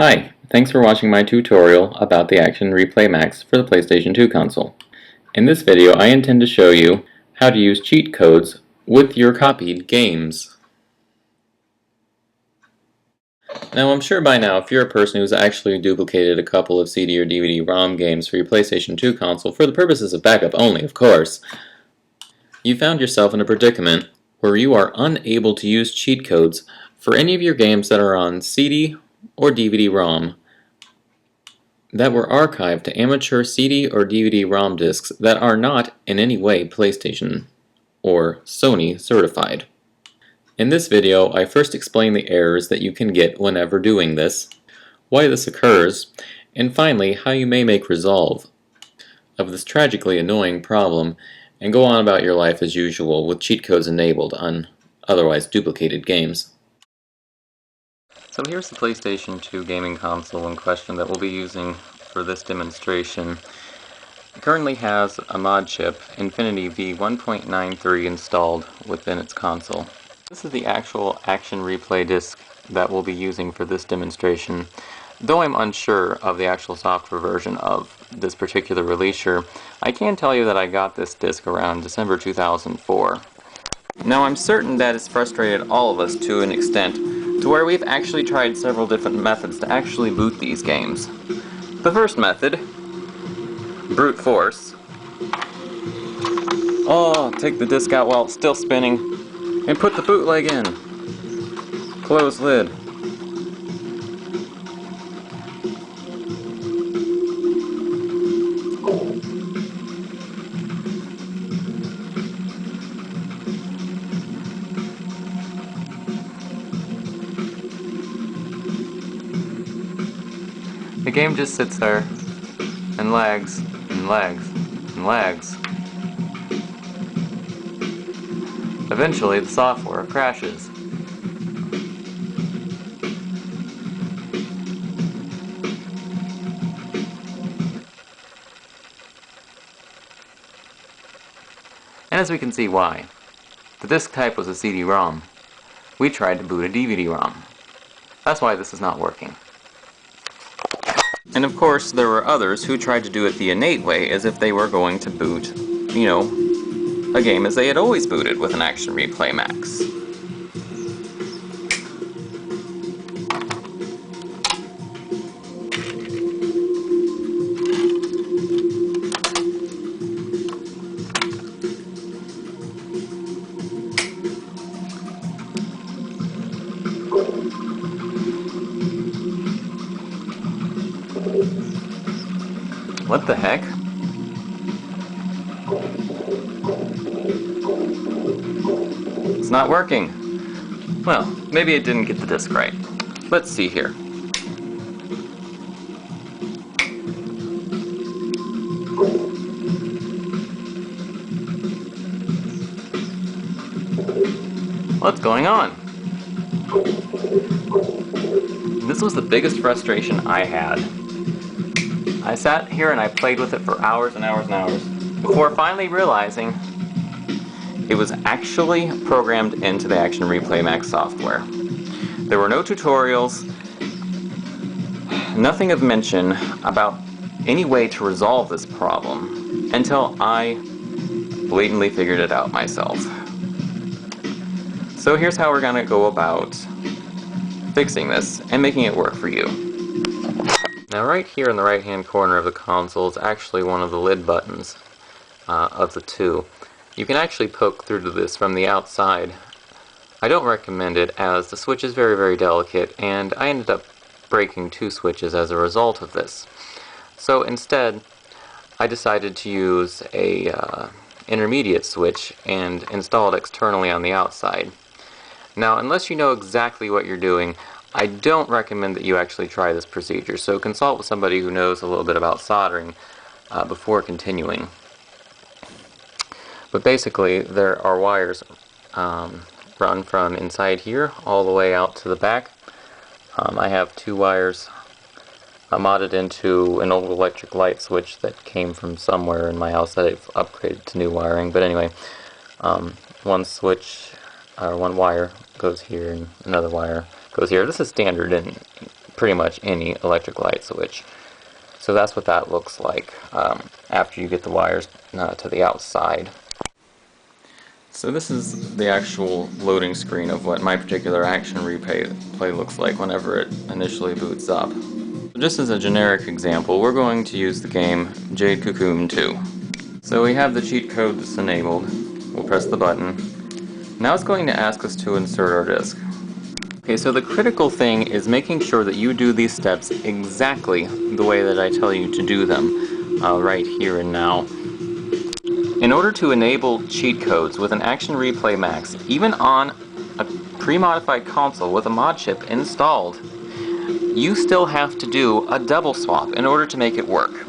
Hi, thanks for watching my tutorial about the Action Replay Max for the PlayStation 2 console. In this video I intend to show you how to use cheat codes with your copied games. Now I'm sure by now if you're a person who's actually duplicated a couple of CD or DVD-ROM games for your PlayStation 2 console, for the purposes of backup only of course, you found yourself in a predicament where you are unable to use cheat codes for any of your games that are on CD or DVD-ROM that were archived to amateur CD or DVD-ROM discs that are not in any way PlayStation or Sony certified. In this video, I first explain the errors that you can get whenever doing this, why this occurs, and finally how you may make resolve of this tragically annoying problem and go on about your life as usual with cheat codes enabled on otherwise duplicated games. So here's the PlayStation 2 gaming console in question that we'll be using for this demonstration. It currently has a mod chip, Infinity V1.93, installed within its console. This is the actual Action Replay disc that we'll be using for this demonstration. Though I'm unsure of the actual software version of this particular releaser, I can tell you that I got this disc around December 2004. Now I'm certain that it's frustrated all of us to an extent, to where we've actually tried several different methods to actually boot these games. The first method, brute force. Oh, take the disc out while it's still spinning, and put the bootleg in. Close lid. The game just sits there and lags and lags and lags. Eventually, the software crashes. And as we can see why. The disk type was a CD-ROM. We tried to boot a DVD-ROM. That's why this is not working. And of course, there were others who tried to do it the innate way, as if they were going to boot, you know, a game as they had always booted with an Action Replay Max. What the heck? It's not working. Well, maybe it didn't get the disc right. Let's see here. What's going on? This was the biggest frustration I had. I sat here and I played with it for hours and hours and hours before finally realizing it was actually programmed into the Action Replay Max software. There were no tutorials, nothing of mention about any way to resolve this problem until I blatantly figured it out myself. So here's how we're going to go about fixing this and making it work for you. Now right here in the right hand corner of the console is actually one of the lid buttons of the two. You can actually poke through to this from the outside. I don't recommend it as the switch is very, very delicate, and I ended up breaking two switches as a result of this. So instead, I decided to use a intermediate switch and install it externally on the outside. Now, unless you know exactly what you're doing, I don't recommend that you actually try this procedure, so consult with somebody who knows a little bit about soldering before continuing. But basically, there are wires run from inside here all the way out to the back. I have two wires modded into an old electric light switch that came from somewhere in my house that I've upgraded to new wiring. But anyway, one switch, one wire goes here and another wire goes here. This is standard in pretty much any electric light switch. So that's what that looks like after you get the wires to the outside. So this is the actual loading screen of what my particular action replay looks like whenever it initially boots up. Just as a generic example, we're going to use the game Jade Cocoon 2. So we have the cheat code that's enabled. We'll press the button. Now it's going to ask us to insert our disk. Okay, so the critical thing is making sure that you do these steps exactly the way that I tell you to do them, right here and now. In order to enable cheat codes with an Action Replay Max, even on a pre-modified console with a mod chip installed, you still have to do a double swap in order to make it work.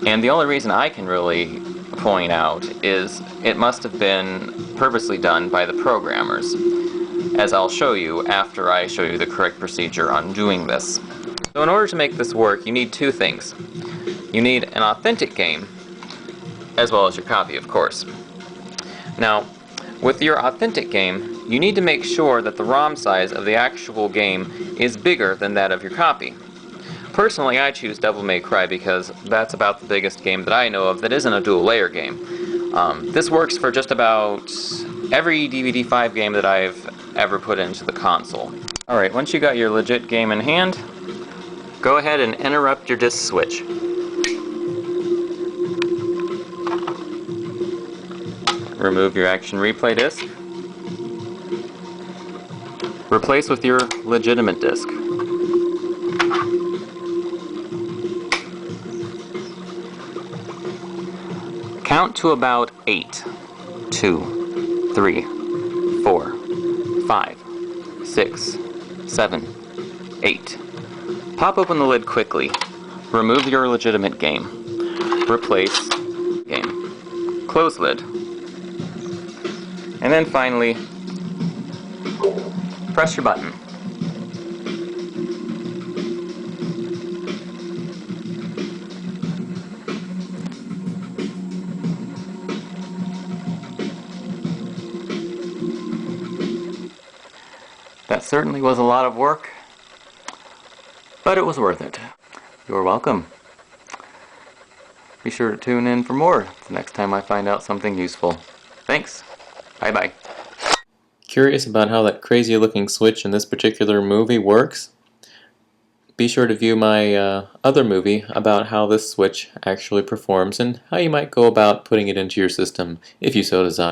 And the only reason I can really point out is it must have been purposely done by the programmers, as I'll show you after I show you the correct procedure on doing this. So in order to make this work, you need two things. You need an authentic game, as well as your copy, of course. Now, with your authentic game, you need to make sure that the ROM size of the actual game is bigger than that of your copy. Personally, I choose Devil May Cry because that's about the biggest game that I know of that isn't a dual layer game. This works for just about every DVD-5 game that I've ever put into the console. Alright, once you got your legit game in hand, go ahead and interrupt your disk switch. Remove your Action Replay disc. Replace with your legitimate disc. Count to about 8. 2, 3, 4, 5, 6, 7, 8. Pop open the lid quickly. Remove your legitimate game. Replace game. Close lid. And then finally, press your button. That certainly was a lot of work, but it was worth it. You're welcome. Be sure to tune in for more the next time I find out something useful. Thanks. Bye-bye. Curious about how that crazy looking switch in this particular movie works? Be sure to view my other movie about how this switch actually performs and how you might go about putting it into your system if you so desire.